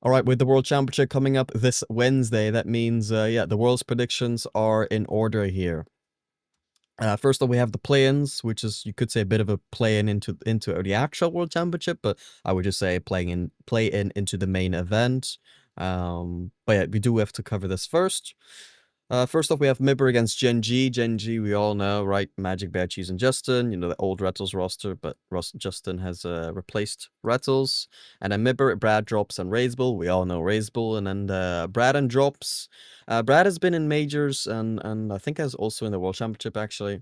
All right, with the World Championship coming up this Wednesday, that means, yeah, the world's predictions are in order here. First up, we have the play-ins, which is, you could say, a bit of a play-in into the actual World Championship, but I would just say play-in into the main event. But yeah, we do have to cover this first. First off, we have Mibber against Gen G. Gen G, we all know, right? Magic, Bear, Cheese, and Justin. You know, the old Rattles roster, but Justin has replaced Rattles. And then Mibber, Brad, Drops, and Razebull. We all know Razebull. And then Brad and Drops. Brad has been in majors and I think has also in the World Championship, actually,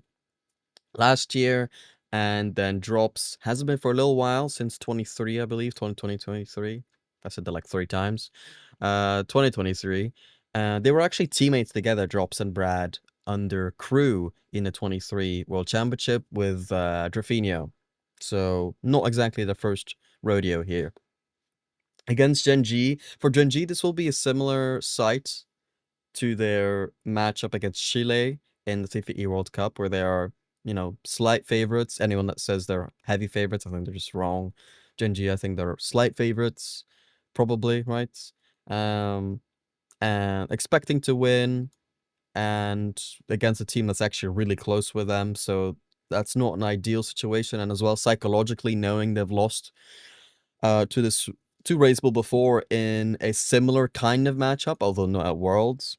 last year. And then Drops hasn't been for a little while, since 23, I believe, 2023. I said that like 3 times. 2023. They were actually teammates together, Drops and Brad, under Crew in the 23 World Championship with Drafinio. So not exactly the first rodeo here. Against Gen G, for Gen G, this will be a similar site to their matchup against Chile in the TFE World Cup, where they are, you know, slight favorites. Anyone that says they're heavy favorites, I think they're just wrong. Gen G, I think they're slight favorites, probably, right? Um, and expecting to win, and against a team that's actually really close with them. So that's not an ideal situation. And as well, psychologically, knowing they've lost to this to Razebull before in a similar kind of matchup, although not at Worlds.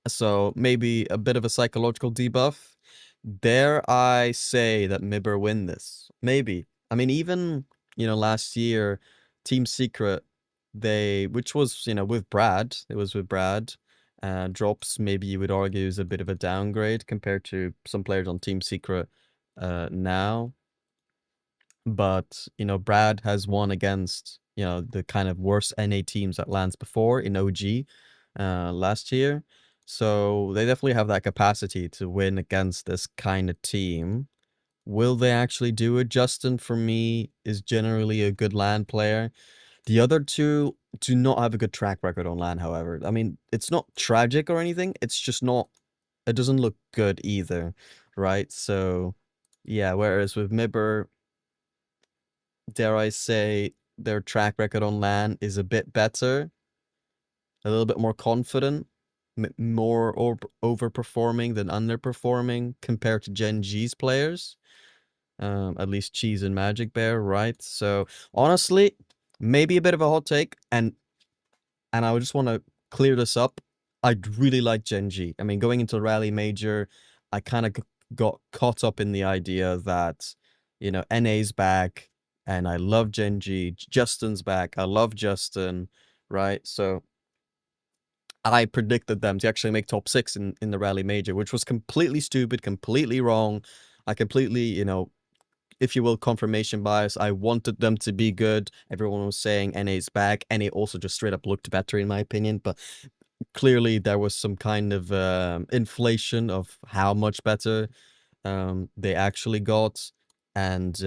So maybe a bit of a psychological debuff. Dare I say that Mibber win this? Maybe. I mean, even, you know, last year, Team Secret, which was, you know, with Brad, it was with Brad. Drops, maybe you would argue, is a bit of a downgrade compared to some players on Team Secret now. But, you know, Brad has won against, you know, the kind of worst NA teams at LANs before in OG last year. So they definitely have that capacity to win against this kind of team. Will they actually do it? Justin, for me, is generally a good LAN player. The other two do not have a good track record on LAN, however. I mean, it's not tragic or anything. It's just not, it doesn't look good either, right? So, yeah, whereas with Mibber, dare I say, their track record on LAN is a bit better, a little bit more confident, more overperforming than underperforming compared to Gen G's players. At least Cheese and Magic Bear, right? So honestly, maybe a bit of a hot take, and I just want to clear this up. I'd really like Gen G. I mean, going into Rally Major, I kind of got caught up in the idea that, you know, NA's back, and I love Gen G. Justin's back. I love Justin, right? So I predicted them to actually make top 6 in the Rally Major, which was completely stupid, completely wrong. I completely, you know, if you will, confirmation bias. I wanted them to be good. Everyone was saying NA's back. NA also just straight up looked better, in my opinion, but clearly there was some kind of inflation of how much better they actually got. And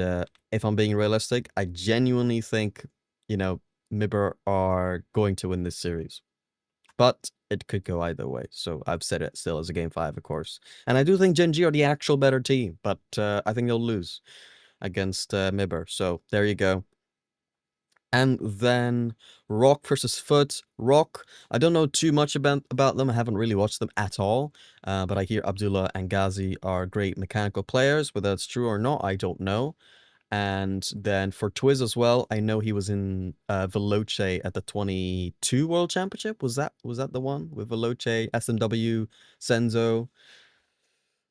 if I'm being realistic, I genuinely think, you know, Mibber are going to win this series. But it could go either way. So I've said it still as a game 5, of course. And I do think Gen G are the actual better team, but I think they'll lose against Mibber. So there you go. And then Rock versus Foot. Rock, I don't know too much about them. I haven't really watched them at all. But I hear Abdullah and Ghazi are great mechanical players. Whether that's true or not, I don't know. And then for Twiz as well, I know he was in Veloce at the 22 World Championship. Was that the one with Veloce, SMW, Senzo?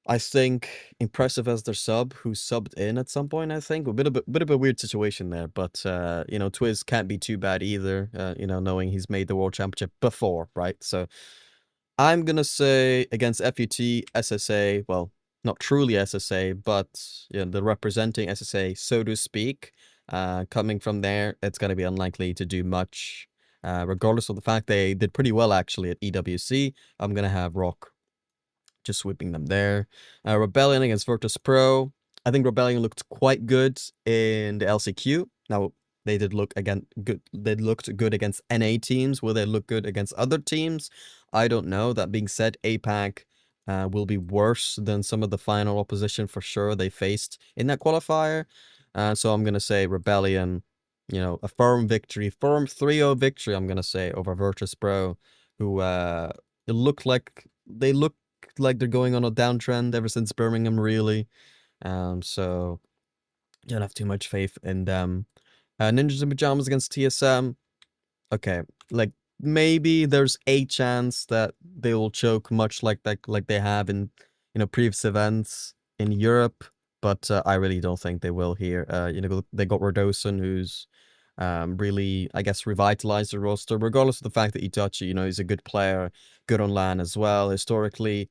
I think impressive as their sub, who subbed in at some point. I think a bit of a weird situation there, but you know, Twiz can't be too bad either. You know, knowing he's made the World Championship before, right? So I'm gonna say against FUT, SSA. Well, not truly SSA, but you know, the representing SSA, so to speak. Coming from there, it's gonna be unlikely to do much. Regardless of the fact they did pretty well actually at EWC, I'm gonna have Rock just sweeping them there. Rebellion against Virtus Pro. I think Rebellion looked quite good in the LCQ. Now, they did look good. They looked good against NA teams. Will they look good against other teams? I don't know. That being said, APAC will be worse than some of the final opposition for sure they faced in that qualifier. So I'm gonna say Rebellion, a firm victory, firm 3-0 victory, I'm gonna say, over Virtus Pro, who it looked like they look like they're going on a downtrend ever since Birmingham, really. So don't have too much faith in them. Ninjas in Pajamas against TSM. Okay, like maybe there's a chance that they will choke, much like that, like they have in previous events in Europe, but I really don't think they will here. They got Rodosan, who's really, I guess, revitalized the roster, regardless of the fact that Itachi, he's a good player, good on LAN as well. Historically,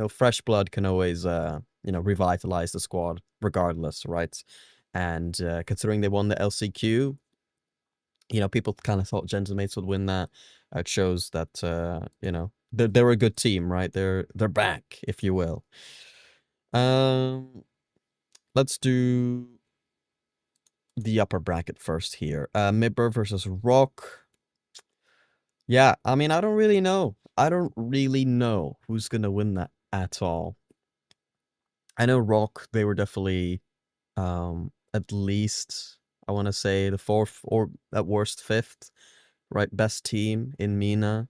fresh blood can always, revitalize the squad regardless, right? And considering they won the LCQ, people kind of thought Gentlemates would win that. It shows that, they're a good team, right? They're back, if you will. Let's do the upper bracket first here. Midber versus Rock. Yeah, I mean, I don't really know. I don't really know who's gonna win that at all. I know Rock, they were definitely at least, I want to say, the fourth or at worst fifth, right, best team in MENA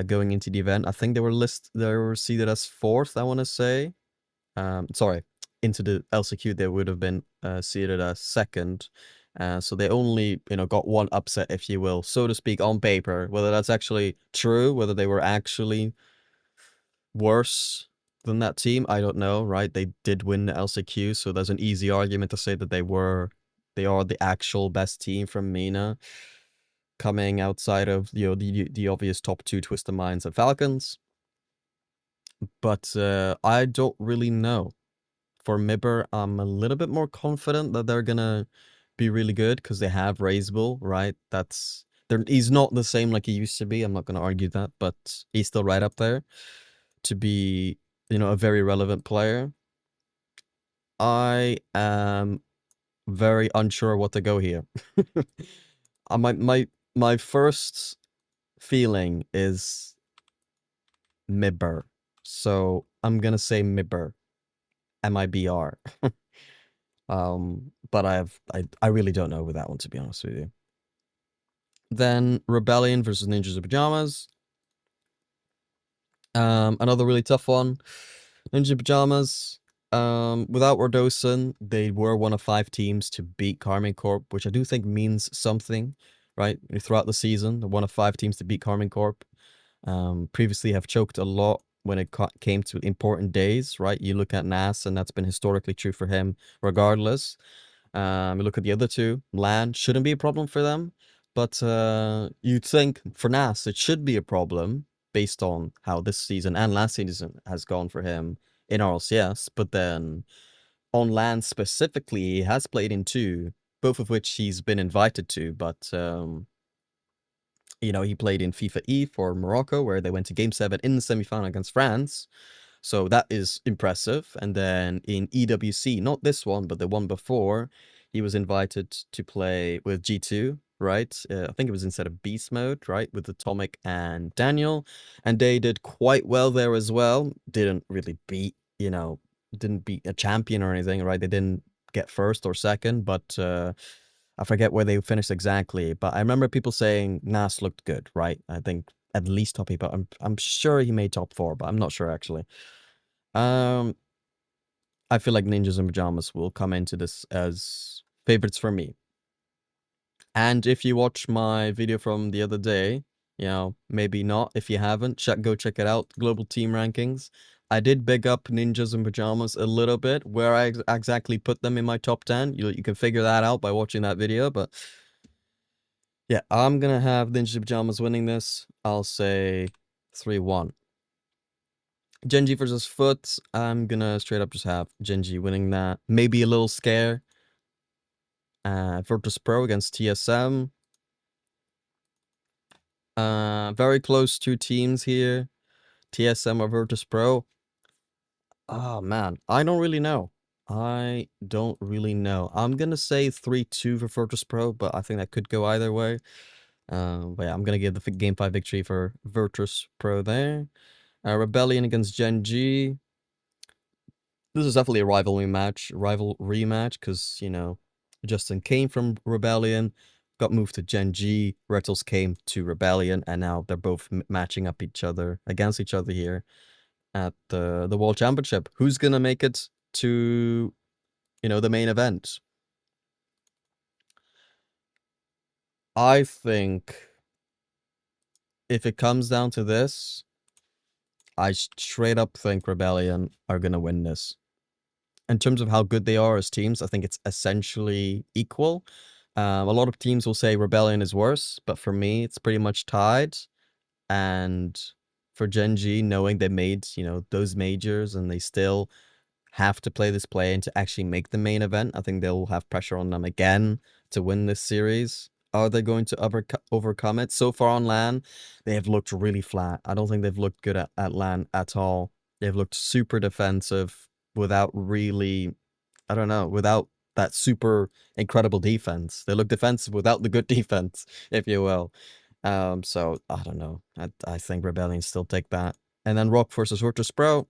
going into the event. I think they were seeded as fourth, I want to say. Sorry, into the LCQ they would have been seeded as second. So they only, got one upset, if you will, so to speak, on paper. Whether that's actually true, whether they were actually worse than that team, I don't know, right? They did win the LCQ, so there's an easy argument to say that they are the actual best team from MENA, coming outside of the obvious top two Twisted Minds and Falcons. But I don't really know. For Mibber, I'm a little bit more confident that they're gonna be really good because they have Razeable, right? He's not the same like he used to be. I'm not gonna argue that, but he's still right up there to be, a very relevant player. I am very unsure what to go here. My first feeling is Mibber, so I'm gonna say Mibber, MIBR. But I really don't know with that one, to be honest with you. Then Rebellion versus Ninjas in Pajamas. Another really tough one. Ninja Pajamas. Without Rodosan, they were one of 5 teams to beat Karmine Corp, which I do think means something, right? Throughout the season, they're one of 5 teams to beat Karmine Corp. Previously have choked a lot when it came to important days, right? You look at Nas, and that's been historically true for him, regardless. You look at the other two, LAN shouldn't be a problem for them, but you'd think for Nas it should be a problem based on how this season and last season has gone for him in RLCS. But then on LAN specifically, he has played in 2, both of which he's been invited to, but he played in FIFA E for Morocco, where they went to Game 7 in the semi-final against France. So that is impressive. And then in EWC, not this one, but the one before, he was invited to play with G2, right? I think it was instead of Beast Mode, right? With Atomic and Daniel. And they did quite well there as well. Didn't really beat, didn't beat a champion or anything, right? They didn't get first or second, but I forget where they finished exactly. But I remember people saying Nas looked good, right? I think at least top 8, but I'm sure he made top 4, but I'm not sure actually. I feel like Ninjas in Pajamas will come into this as favorites for me. And if you watch my video from the other day, maybe not. If you haven't, go check it out. Global team rankings. I did big up Ninjas in Pajamas a little bit. Where I exactly put them in my top 10, you can figure that out by watching that video. But yeah, I'm gonna have Ninjas in Pajamas winning this. I'll say 3-1. Genji versus Foot, I'm gonna straight up just have Genji winning that. Maybe a little scare. Virtus Pro against TSM. Very close 2 teams here. TSM or Virtus Pro. Oh man, I don't really know. I'm gonna say 3-2 for Virtus Pro, but I think that could go either way. But yeah, I'm gonna give the Game 5 victory for Virtus Pro there. Rebellion against Gen G. This is definitely a rivalry match, because, Justin came from Rebellion, got moved to Gen G. Rettles came to Rebellion, and now they're both matching up against each other here at the World Championship. Who's gonna make it to, the main event? I think if it comes down to this, I straight up think Rebellion are gonna win this. In terms of how good they are as teams, I think it's essentially equal. A lot of teams will say Rebellion is worse, but for me, it's pretty much tied. And for Gen G, knowing they made, those majors and they still have to play this play-in to actually make the main event, I think they'll have pressure on them again to win this series. Are they going to overcome it? So far on LAN, they have looked really flat. I don't think they've looked good at LAN at all. They've looked super defensive without really, I don't know, without that super incredible defense. They look defensive without the good defense, if you will. So I don't know. I think Rebellion still take that. And then Rock versus Virtus Pro.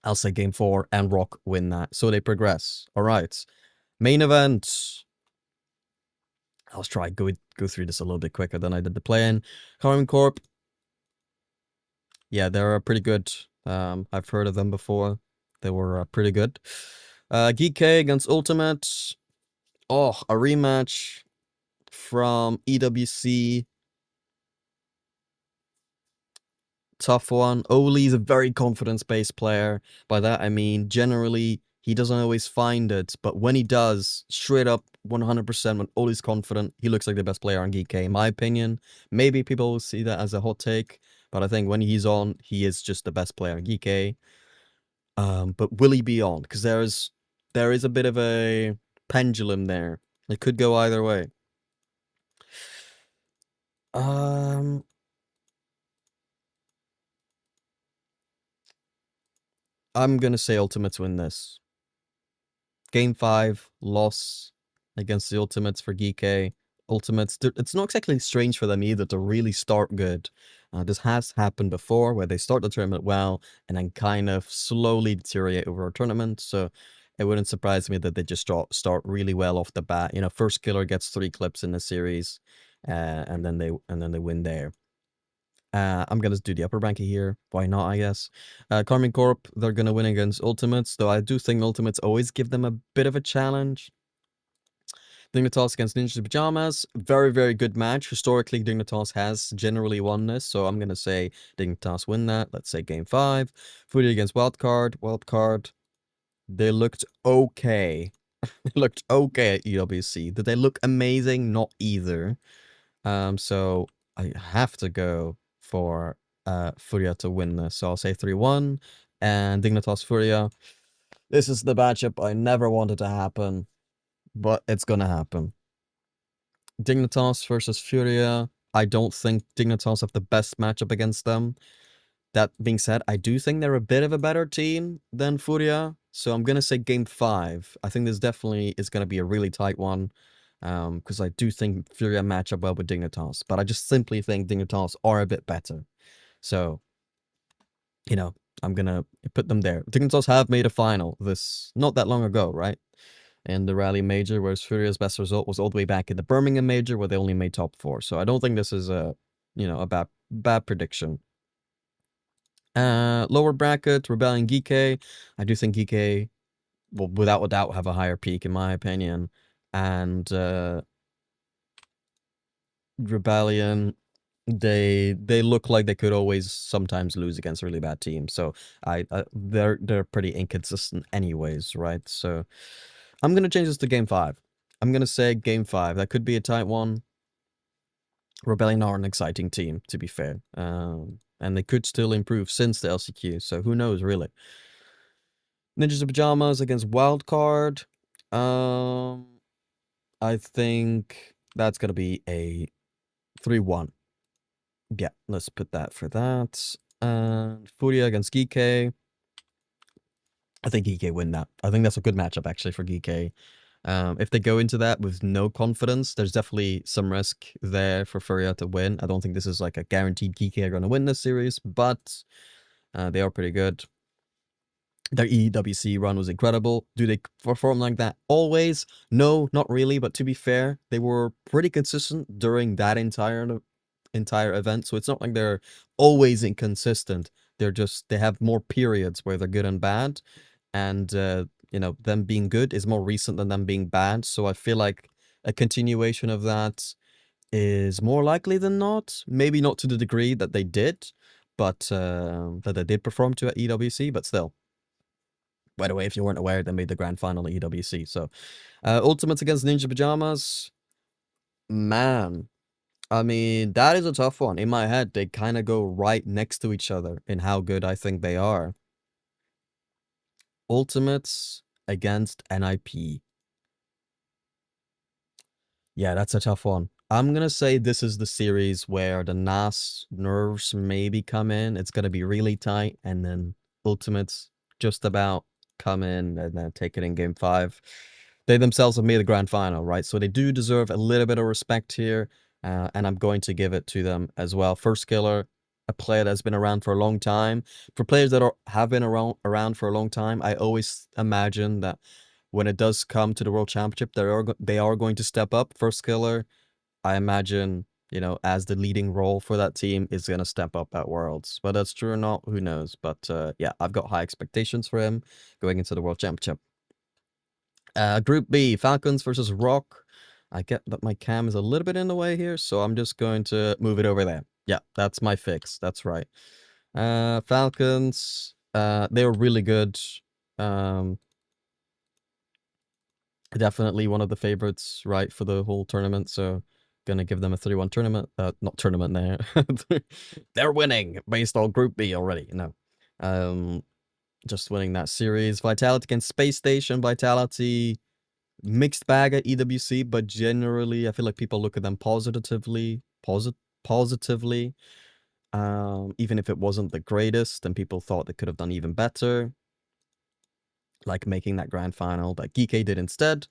I'll say game 4 and Rock win that. So they progress. All right. Main event. I'll try go through this a little bit quicker than I did the play-in. Karmine Corp. Yeah, they're pretty good. I've heard of them before. They were pretty good. Geek K against Ultimate. Oh, a rematch from EWC. Tough one. Oli's a very confidence-based player. By that, I mean, generally, he doesn't always find it, but when he does, straight up 100%, when Oli's confident, he looks like the best player on Geek K, in my opinion. Maybe people will see that as a hot take, but I think when he's on, he is just the best player on Geek K. But will he be on? Because there is a bit of a pendulum there. It could go either way. I'm gonna say Ultimates win this. Game 5, loss against the Ultimates for GK. Ultimates, it's not exactly strange for them either to really start good. This has happened before where they start the tournament well and then kind of slowly deteriorate over a tournament. So it wouldn't surprise me that they just start really well off the bat. First killer gets 3 clips in the series, and then they win there. I'm gonna do the upper bracket here. Why not, I guess. Karmine Corp, they're gonna win against Ultimates, though I do think Ultimates always give them a bit of a challenge. Dignitas against Ninjas Pajamas, very, very good match. Historically, Dignitas has generally won this, so I'm gonna say Dignitas win that. Let's say game 5. FURIA against Wildcard. Wildcard, they looked okay. They looked okay at EWC. Did they look amazing? Not either. So I have to go for FURIA to win this. So I'll say 3-1. And Dignitas FURIA. This is the matchup I never wanted to happen, but it's gonna happen. Dignitas versus FURIA. I don't think Dignitas have the best matchup against them. That being said, I do think they're a bit of a better team than FURIA. So I'm gonna say game 5. I think this definitely is gonna be a really tight one. Because I do think FURIA match up well with Dignitas, but I just simply think Dignitas are a bit better. So, I'm gonna put them there. Dignitas have made a final this not that long ago, right? In the Rally Major, whereas FURIA's best result was all the way back in the Birmingham Major, where they only made top 4. So I don't think this is a bad prediction. Lower bracket, Rebellion Geek. I do think Geek will without a doubt have a higher peak in my opinion. And Rebellion, they look like they could always sometimes lose against really bad teams. So they're pretty inconsistent anyways, right? So I'm gonna change this to game 5. I'm gonna say game 5. That could be a tight one. Rebellion are an exciting team, to be fair. And they could still improve since the LCQ, so who knows really. Ninjas of Pajamas against Wildcard. I think that's gonna be a 3-1. Yeah, let's put that for that. And FURIA against Geek. I think Geek win that. I think that's a good matchup actually for Geek. If they go into that with no confidence, there's definitely some risk there for FURIA to win. I don't think this is like a guaranteed Geek are going to win this series, but they are pretty good. Their EWC run was incredible. Do they perform like that always? No, not really. But to be fair, they were pretty consistent during that entire event. So it's not like they're always inconsistent. They have more periods where they're good and bad, and them being good is more recent than them being bad. So I feel like a continuation of that is more likely than not. Maybe not to the degree that they did, but that they did perform to at EWC, but still. By the way, if you weren't aware, they made the grand final at EWC. So, Ultimates against Ninja Pajamas, man. I mean, that is a tough one. In my head, they kind of go right next to each other in how good I think they are. Ultimates against NIP. Yeah, that's a tough one. I'm gonna say this is the series where the NAS nerves maybe come in. It's gonna be really tight, and then Ultimates just about come in and then take it in game 5. They themselves have made the grand final, right? So they do deserve a little bit of respect here, and I'm going to give it to them as well. First Killer, a player that's been around for a long time. For players that have been around for a long time, I always imagine that when it does come to the World Championship, they are going to step up. First Killer, I imagine, as the leading role for that team, is going to step up at Worlds. Whether that's true or not, who knows? But yeah, I've got high expectations for him going into the World Championship. Group B, Falcons versus Rock. I get that my cam is a little bit in the way here, so I'm just going to move it over there. Yeah, that's my fix. That's right. Falcons, they were really good. Definitely one of the favorites, right, for the whole tournament. So gonna give them a 3-1 tournament. Not tournament there. They're winning based on Group B already. No. Just winning that series. Vitality against Space Station. Vitality, mixed bag at EWC, but generally I feel like people look at them positively. Even if it wasn't the greatest, and people thought they could have done even better, like making that grand final that Geeky did instead.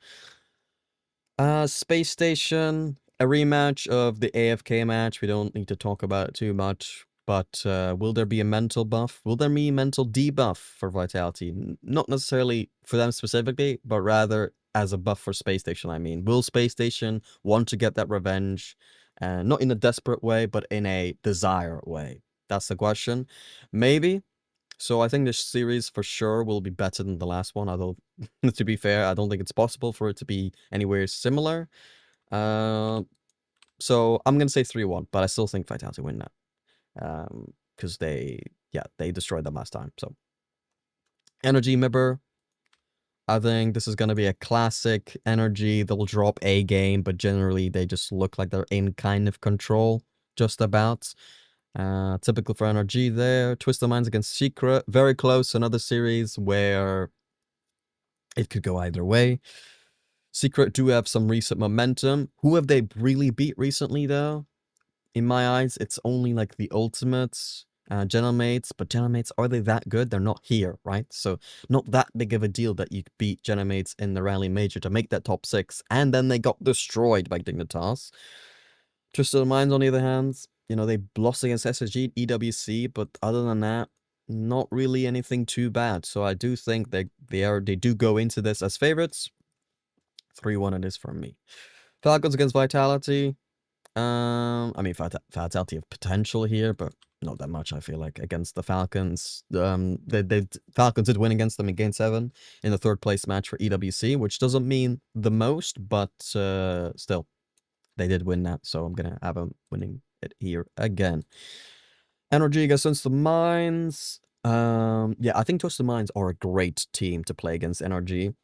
Space Station, a rematch of the AFK match. We don't need to talk about it too much, but will there be a mental buff? Will there be a mental debuff for Vitality? Not necessarily for them specifically, but rather as a buff for Space Station, I mean. Will Space Station want to get that revenge? Not in a desperate way, but in a desire way. That's the question. Maybe. So I think this series for sure will be better than the last one. Although, to be fair, I don't think it's possible for it to be anywhere similar. So I'm gonna say 3-1, but I still think Vitality win that. Because they destroyed them last time. So Energy Mibber, I think this is gonna be a classic Energy. They'll drop a game, but generally they just look like they're in kind of control, just about. Typical for NRG there. Twisted Minds against Secret. Very close. Another series where it could go either way. Secret do have some recent momentum. Who have they really beat recently, though? In my eyes, it's only like the Ultimates, Genomates. But Genomates, are they that good? They're not here, right? So not that big of a deal that you beat Genomates in the Rally Major to make that top 6. And then they got destroyed by Dignitas. Twisted Minds, on the other hand, they lost against SSG, EWC, but other than that, not really anything too bad. So I do think they do go into this as favorites. 3-1 it is for me. Falcons against Vitality. I mean, Vitality have potential here, but not that much, I feel like, against the Falcons. Falcons did win against them in Game 7 in the 3rd place match for EWC, which doesn't mean the most, but still. They did win that, so I'm gonna have them winning it here again. Energy against Twisted Minds. Yeah, I think Twisted Minds are a great team to play against NRG.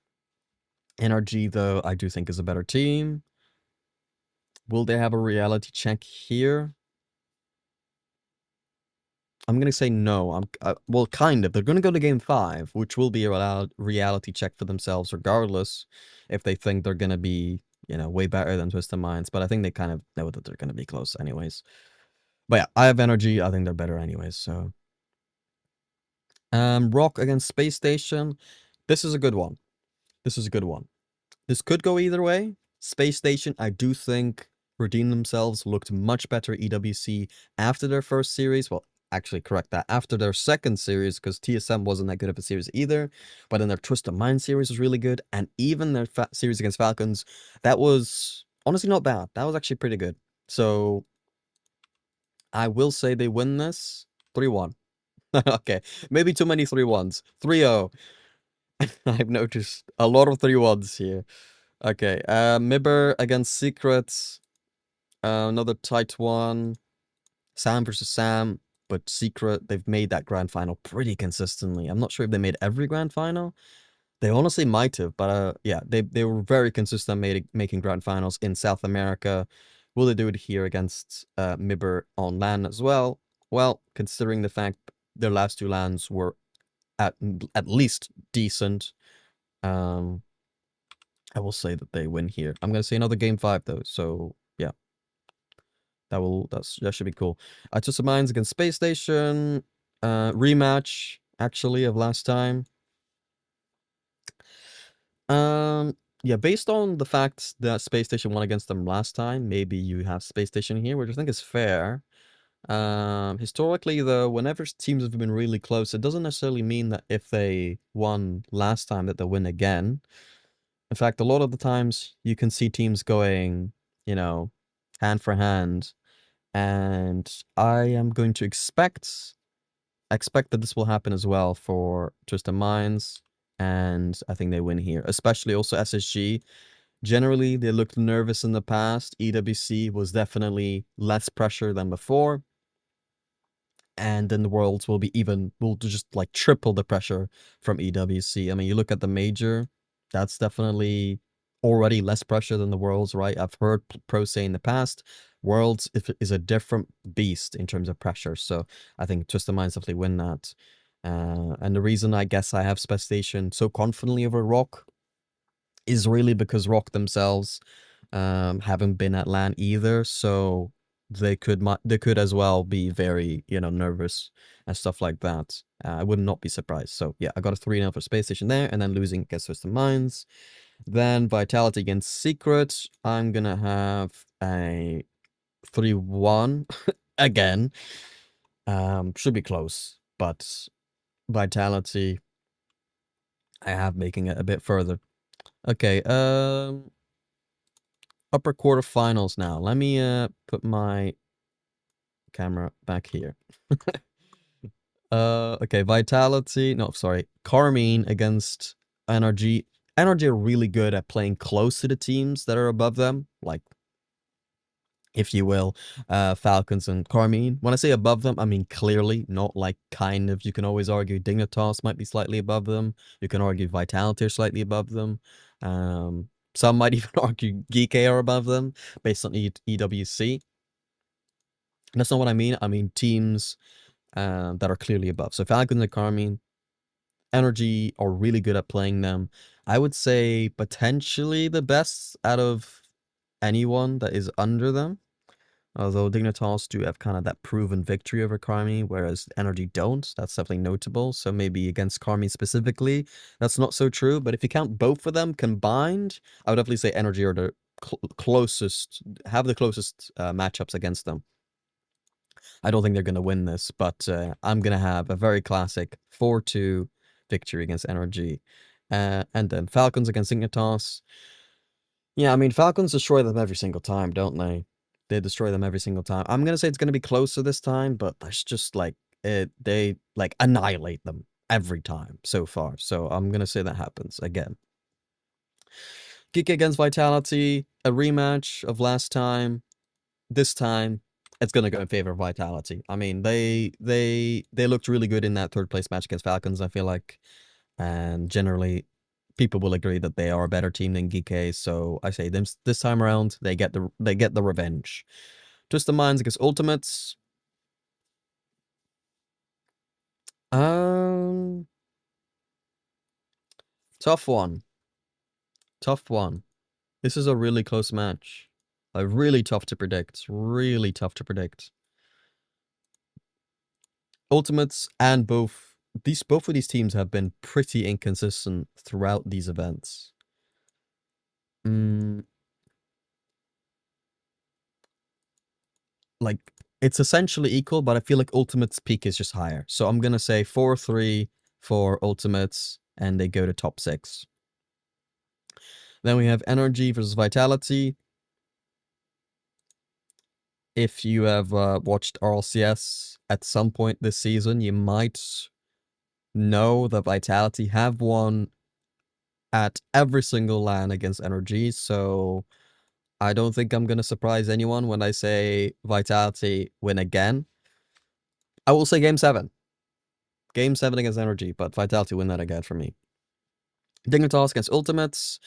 NRG, though, I do think is a better team. Will they have a reality check here? I'm gonna say no. Well, kind of. They're gonna go to Game 5, which will be a reality check for themselves, regardless if they think they're gonna be way better than Twisted Minds, but I think they kind of know that they're going to be close anyways. But yeah, I have Energy. I think they're better anyways, so. Rock against Space Station. This is a good one. This could go either way. Space Station, I do think, redeemed themselves, looked much better EWC after their first series. Well, actually correct that. After their second series, because TSM wasn't that good of a series either, but then their Twisted Mind series was really good, and even their series against Falcons, that was honestly not bad. That was actually pretty good. So I will say they win this 3-1. Okay, maybe too many 3-1s. 3-0. I've noticed a lot of 3-1s here. Okay, Mibber against Secrets. Another tight one. Sam versus Sam, but Secret, they've made that grand final pretty consistently. I'm not sure if they made every grand final. They honestly might have, but yeah, they were very consistent making grand finals in South America. Will they do it here against Mibber on LAN as well? Well, considering the fact their last two LANs were at least decent, I will say that they win here. I'm gonna say another game 5 though, so yeah. That should be cool. Twisted Minds against Space Station. Rematch actually of last time. Yeah, based on the fact that Space Station won against them last time, maybe you have Space Station here, which I think is fair. Historically though, whenever teams have been really close, it doesn't necessarily mean that if they won last time that they'll win again. In fact, a lot of the times you can see teams going, hand for hand. And I am going to expect that this will happen as well for Twisted Minds, and I think they win here, especially also SSG. Generally, they looked nervous in the past. EWC was definitely less pressure than before, and then the Worlds will just like triple the pressure from EWC. I mean, you look at the major, that's definitely already less pressure than the Worlds, right? I've heard pros say in the past, Worlds is a different beast in terms of pressure. So I think Twisted Minds definitely win that. And the reason I guess I have Space Station so confidently over Rock is really because Rock themselves haven't been at LAN either, so they could as well be very nervous and stuff like that. I would not be surprised. So yeah, I got a 3-0 for Space Station there, and then losing against Twisted Minds. Then Vitality against Secret. I'm gonna have a 3-1 again. Should be close, but Vitality I have making it a bit further. Okay, upper quarterfinals now. Let me put my camera back here. Okay, Vitality. No, sorry. Karmine against NRG. NRG are really good at playing close to the teams that are above them, like, if you will, Falcons and Karmine. When I say above them, I mean clearly, not like kind of. You can always argue Dignitas might be slightly above them. You can argue Vitality are slightly above them. Some might even argue Geek are above them based on EWC. That's not what I mean. I mean teams that are clearly above. So Falcons and Karmine, Energy are really good at playing them. I would say potentially the best out of anyone that is under them. Although Dignitas do have kind of that proven victory over Karmine, whereas Energy don't. That's definitely notable. So maybe against Karmine specifically, that's not so true. But if you count both of them combined, I would definitely say Energy are the closest, have the closest matchups against them. I don't think they're going to win this, but I'm going to have a very classic 4-2 victory against Energy. And then Falcons against Dignitas. Yeah, I mean, Falcons destroy them every single time, don't they? They destroy them every single time. I'm going to say it's going to be closer this time, but there's just like, they like annihilate them every time so far. So I'm going to say that happens again. Geek against Vitality, a rematch of last time. This time, it's gonna go in favor of Vitality. I mean, they looked really good in that third place match against Falcons, I feel like, and generally, people will agree that they are a better team than Geek. So I say this time around, they get the revenge. Twisted Minds against Ultimates. Um, tough one. Tough one. This is a really close match. Really tough to predict. Really tough to predict. Ultimates and both of these teams have been pretty inconsistent throughout these events. Like it's essentially equal, but I feel like Ultimate's peak is just higher. So I'm going to say 4-3 for Ultimates, and they go to top 6. Then we have Energy versus Vitality. If you have watched RLCS at some point this season, you might know that Vitality have won at every single LAN against Energy, so I don't think I'm going to surprise anyone when I say Vitality win again. I will say Game 7. Game 7 against Energy, but Vitality win that again for me. Dignitas against Ultimates.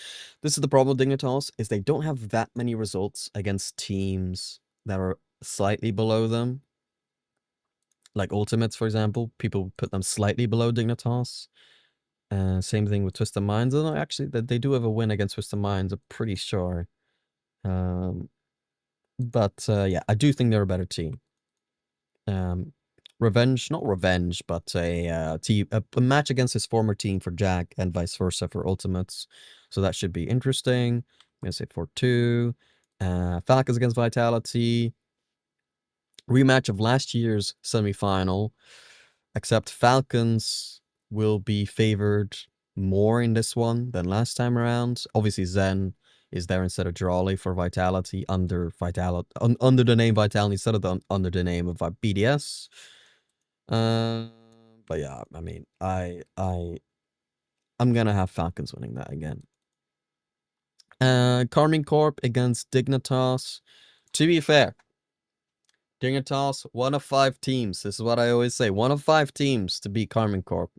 This is the problem with Dignitas, is they don't have that many results against teams that are slightly below them. Like Ultimates, for example, people put them slightly below Dignitas. Same thing with Twisted Minds. Although actually, they do have a win against Twisted Minds, I'm pretty sure. But yeah, I do think they're a better team. Revenge, not revenge, but a match against his former team for Jack and vice versa for Ultimates. So that should be interesting. I'm going to say 4-2. Falcons against Vitality. Rematch of last year's semifinal, except Falcons will be favored more in this one than last time around. Obviously, Zen is there instead of Drawley for Vitality under the name Vitality instead of under the name of BDS. But yeah, I mean, I'm gonna have Falcons winning that again. Karmine Corp against Dignitas. To be fair, Dignitas, 1 of 5 teams. This is what I always say. 1 of 5 teams to beat Karmine Corp.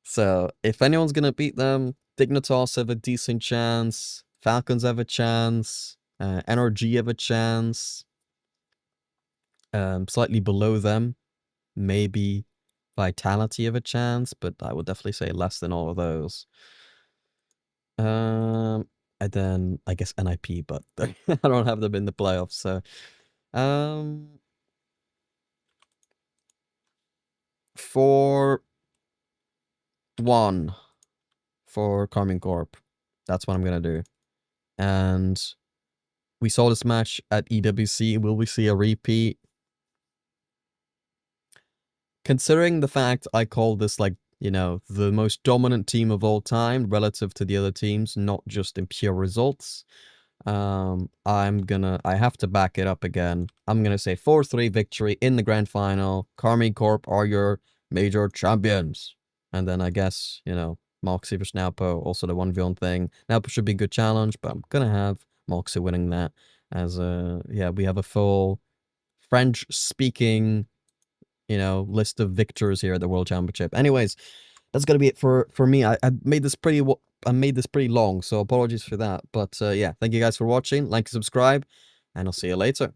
So, if anyone's gonna beat them, Dignitas have a decent chance. Falcons have a chance. NRG have a chance. Slightly below them, maybe Vitality have a chance, but I would definitely say less than all of those. And then I guess NIP, but I don't have them in the playoffs, so 4-1 for Karmine Corp. That's what I'm gonna do. And we saw this match at EWC. Will we see a repeat? Considering the fact I call this, like, you know, the most dominant team of all time relative to the other teams, not just in pure results, I have to back it up again. I'm gonna say 4-3 victory in the grand final. Karmine Corp are your major champions. And then I guess, you know, Moxie versus Napo, also the 1v1 thing. Napo should be a good challenge, but I'm gonna have Moxie winning that as yeah, we have a full French-speaking, you know, list of victors here at the World Championship. Anyways, that's gonna be it for me. I made this pretty long, so apologies for that. But yeah, thank you guys for watching. Like and subscribe, and I'll see you later.